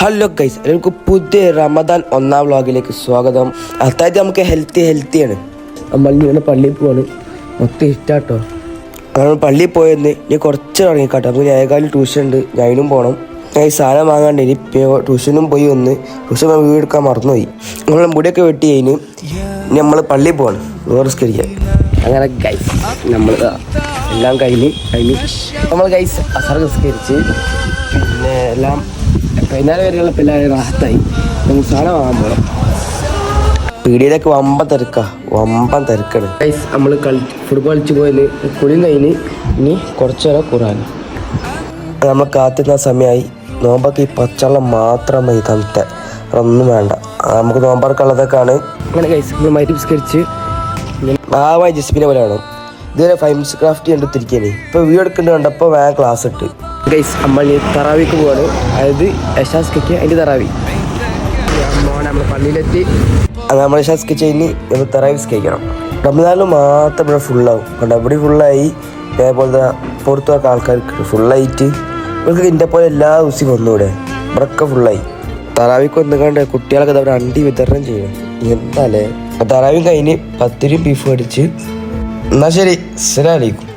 Hello guys, എല്ലാവർക്കും പുതിയ റമദാൻ ഒന്നാം വ്ളോഗിലേക്ക് സ്വാഗതം. അതായത് നമുക്ക് ഹെൽത്തിയാണ്. നമ്മൾ ഇങ്ങനെ പള്ളിയിൽ പോവാണ്. മൊത്തം ഇഷ്ടാട്ടോ. നമ്മൾ പള്ളിയിൽ പോയെന്ന് ഇനി കുറച്ച് ഇറങ്ങിക്കാട്ടോ. നമുക്ക് ഏകാലും ട്യൂഷൻ ഉണ്ട്, ഞാനും പോകണം. ഞാൻ ഈ സാധനം വാങ്ങാണ്ട് ഇനി ട്യൂഷനും പോയി വന്ന് ട്യൂഷൻ വീട് എടുക്കാൻ മറന്നുപോയി. നമ്മൾ മുടിയൊക്കെ വെട്ടി കഴിഞ്ഞ് ഇനി നമ്മൾ പള്ളിയിൽ പോവാണ് നിസ്കരിക്കാൻ. അങ്ങനെ ഗൈസ് നമ്മൾ എല്ലാം കഴിഞ്ഞ് നമ്മൾ ഗൈസ് അസർ നിസ്കരിച്ച് പിന്നെ എല്ലാം വൈകുന്നേരം വരെയുള്ള എല്ലാവരും റാഹത്തായി. നമുക്ക് സാധനം വാങ്ങാൻ പോകണം. പീടിയിലൊക്കെ വമ്പൻ തിരക്കാണ് ഗൈസ്. നമ്മൾ ഫുട്ബോൾ കളിച്ച് പോയതിന് കുളിയും കഴിഞ്ഞ് ഇനി കുറച്ച് നേരം ഖുർആൻ. നമ്മൾ കാത്തുന്ന സമയമായി. നോമ്പൊക്കെ ഈ പച്ചവെള്ളം മാത്രം മതി, തണുത്ത ഒന്നും വേണ്ട. നമുക്ക് നോമ്പറക്കുള്ളതൊക്കെയാണ്. അങ്ങനെ ഗൈസ് നമ്മൾ മൈറ്റ് സ്കരിച്ച് ഭാവമായി ജസ്മിനെ പോലെ വേണം. ഇതുവരെ ഫൈംസ് ക്രാഫ്റ്റ് കണ്ടുത്തിരിക്കുകയാണ്. ഇപ്പോൾ വീഡിയോ എടുക്കേണ്ടി കണ്ടപ്പോൾ വേഗം ക്ലാസ് ഇട്ട് ഗൈസ് നമ്മൾ തറാവിക്ക് പോവാണ്. അതായത് യശാസ്കയ്ക്ക് അതിൻ്റെ തറാവി നമ്മൾ പള്ളിയിലെത്തി. നമ്മൾ യശാസ്കച്ച് കഴിഞ്ഞ് നമ്മൾ തറാവി സ്കരിക്കണം. റമദാനിൽ മാത്രം ഇവിടെ ഫുള്ളാവും. കണ്ട ഇവിടെ ഫുള്ളായി. അതേപോലത്തെ പുറത്തൊക്കെ ആൾക്കാർക്ക് ഫുള്ളായിട്ട് ഇവർക്ക് ഇതിൻ്റെ പോലെ എല്ലാ ദിവസവും വന്നൂടെ. ഇവിടെയൊക്കെ ഫുള്ളായി. തറാവിക്ക് വന്നുകൊണ്ട് കുട്ടികളൊക്കെ അവിടെ അണ്ടി വിതരണം ചെയ്യണം. എന്താല്ലേ തറാവിയും കഴിഞ്ഞ് പത്തിരിയും ബീഫ് അടിച്ച്. എന്നാൽ ശരി, അസ്സലാമു അലൈക്കും.